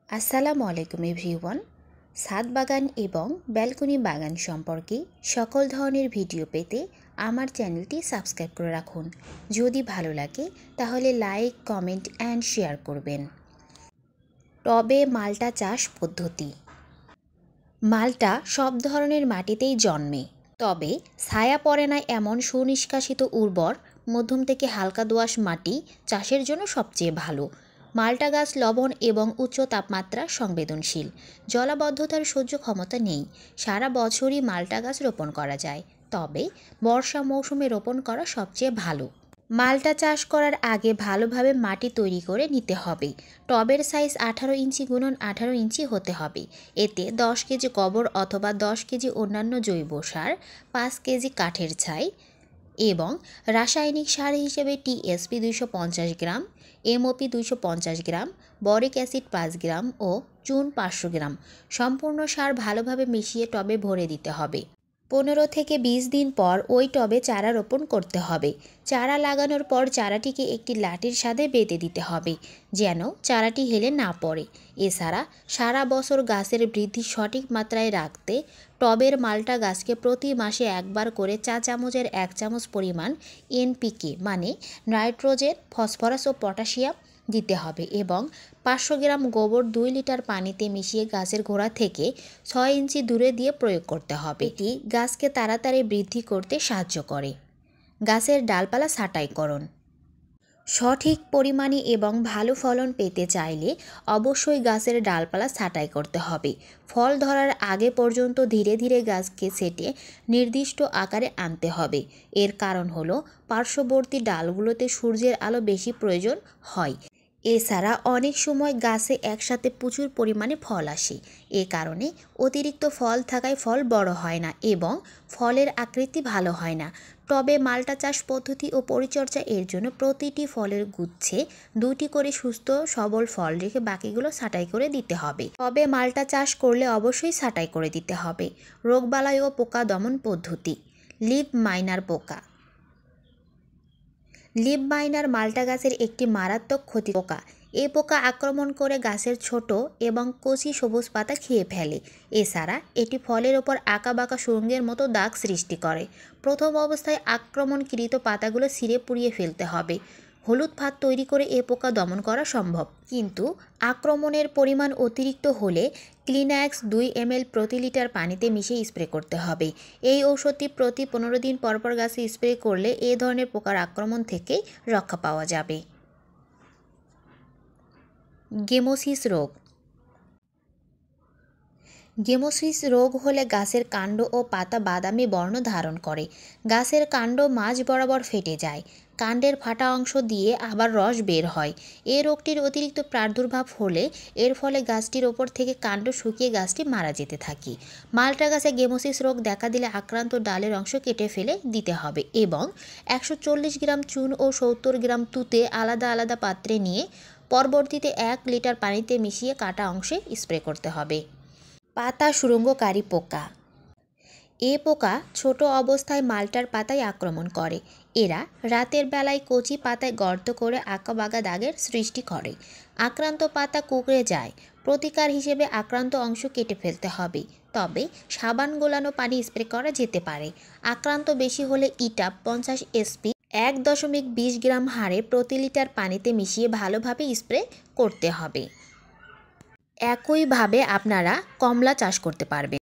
আসসালামু আলাইকুম এভরিওয়ান। ছাদ বাগান এবং ব্যালকনি বাগান সম্পর্কে সকল ধরনের ভিডিও পেতে আমার চ্যানেলটি সাবস্ক্রাইব করে রাখুন। যদি ভালো লাগে তাহলে লাইক, কমেন্ট অ্যান্ড শেয়ার করবেন। টবে মালটা চাষ পদ্ধতি। মালটা সব ধরনের মাটিতেই জন্মে, তবে ছায়া পড়ে না এমন সুনিষ্কাশিত উর্বর মধ্যম থেকে হালকা দোআঁশ মাটি চাষের জন্য সবচেয়ে ভালো। মালটা গাছ লবণ এবং উচ্চ তাপমাত্রা সংবেদনশীল। জলাবদ্ধতার সহ্য ক্ষমতা নেই। সারা বছরই মালটা গাছ রোপণ করা যায়, তবে বর্ষা মৌসুমে রোপণ করা সবচেয়ে ভালো। মালটা চাষ করার আগে ভালোভাবে মাটি তৈরি করে নিতে হবে। টবের সাইজ 18 ইঞ্চি গুণন 18 ইঞ্চি হতে হবে। এতে 10 কেজি গোবর অথবা 10 কেজি অন্যান্য জৈব সার, 5 কেজি কাঠের ছাই এবং রাসায়নিক সার হিসেবে টিএসপি 250 গ্রাম, এমওপি 250 গ্রাম, বরিক অ্যাসিড 5 গ্রাম ও চুন 500 গ্রাম সম্পূর্ণ সার ভালোভাবে মিশিয়ে টবে ভরে দিতে হবে। 15 থেকে 20 দিন পর ওই টবে চারা রোপণ করতে হবে। চারা লাগানোর পর চারাটিকে একটি লাঠির সাথে বেঁধে দিতে হবে, যেন চারাটি হেলে না পড়ে। এছাড়া সারা বছর গাছের বৃদ্ধি সঠিক মাত্রায় রাখতে টবের মালটা গাছকে প্রতি মাসে একবার করে চা চামচের 1 চামচ পরিমাণ এনপিকে মানে নাইট্রোজেন, ফসফরাস ও পটাশিয়াম দিতে হবে এবং 500 গ্রাম গোবর 2 লিটার পানিতে মিশিয়ে গাছের গোড়া থেকে 6 ইঞ্চি দূরে দিয়ে প্রয়োগ করতে হবে। এটি গাছকে তাড়াতাড়ি বৃদ্ধি করতে সাহায্য করে। গাছের ডালপালা ছাঁটাইকরণ। সঠিক পরিমাণে এবং ভালো ফলন পেতে চাইলে অবশ্যই গাছের ডালপালা ছাঁটাই করতে হবে। ফল ধরার আগে পর্যন্ত ধীরে ধীরে গাছকে ছেঁটে নির্দিষ্ট আকারে আনতে হবে। এর কারণ হলো পার্শ্ববর্তী ডালগুলোতে সূর্যের আলো বেশি প্রয়োজন হয়। এছাড়া অনেক সময় গাছে একসাথে প্রচুর পরিমাণে ফল আসে। এ কারণে অতিরিক্ত ফল থাকায় ফল বড় হয় না এবং ফলের আকৃতি ভালো হয় না। টবে মালটা চাষ পদ্ধতি ও পরিচর্যা এর জন্য প্রতিটি ফলের গুচ্ছে 2টি করে সুস্থ সবল ফল রেখে বাকিগুলো ছাঁটাই করে দিতে হবে। টবে মালটা চাষ করলে অবশ্যই ছাঁটাই করে দিতে হবে। রোগবালাই ও পোকা দমন পদ্ধতি। লিভ মাইনার পোকা। লিভ মাইনার মালটা গাছের একটি মারাত্মক ক্ষতি পোকা। এই পোকা আক্রমণ করে গাছের ছোট এবং কচি সবুজ পাতা খেয়ে ফেলে। এছাড়া এটি ফলের ওপর আঁকাবাঁকা সুরঙ্গের মতো দাগ সৃষ্টি করে। প্রথম অবস্থায় আক্রমণকৃত পাতাগুলো ছিঁড়ে পুড়িয়ে ফেলতে হবে। হলুদ ফাঁদ তৈরি করে এ পোকা দমন করা সম্ভব, কিন্তু আক্রমণের পরিমাণ অতিরিক্ত হলে ক্লিনাক্স 2 ml প্রতি লিটার পানিতে মিশিয়ে স্প্রে করতে হবে। এই ঔষধটি প্রতি 15 দিন পরপর গাছে স্প্রে করলে এ ধরনের পোকার আক্রমণ থেকে রক্ষা পাওয়া যাবে। গেমোসিস রোগ। গেমোসিস রোগ হলে গাছের কাণ্ড ও পাতা বাদামি বর্ণ ধারণ করে। গাছের কাণ্ড মাঝ বরাবর ফেটে যায়। কাণ্ডের ফাটা অংশ দিয়ে আবার রস বের হয়। এই রোগটির অতিরিক্ত প্রাদুর্ভাব হলে এর ফলে গাছটির ওপর থেকে কাণ্ড শুকিয়ে গাছটি মারা যেতে থাকে। মালটা গাছে গেমোসিস রোগ দেখা দিলে আক্রান্ত ডালের অংশ কেটে ফেলে দিতে হবে এবং 140 গ্রাম চুন ও 70 গ্রাম তুঁতে আলাদা আলাদা পাত্রে নিয়ে পরবর্তীতে 1 লিটার পানিতে মিশিয়ে কাটা অংশে স্প্রে করতে হবে। পাতা সুরঙ্গকারী পোকা। এ পোকা ছোট অবস্থায় মালটার পাতায় আক্রমণ করে। এরা রাতের বেলায় কচি পাতায় গর্ত করে আঁকাবাঁকা দাগের সৃষ্টি করে। আক্রান্ত পাতা কুঁকড়ে যায়। প্রতিকার হিসেবে আক্রান্ত অংশ কেটে ফেলতে হবে, তবে সাবান গোলানো পানি স্প্রে করা যেতে পারে। আক্রান্ত বেশি হলে ইটাপ 50 এসপি 1.20 গ্রাম হারে প্রতি লিটার পানিতে মিশিয়ে ভালোভাবে স্প্রে করতে হবে। একইভাবে আপনারা কমলা চাষ করতে পারবেন।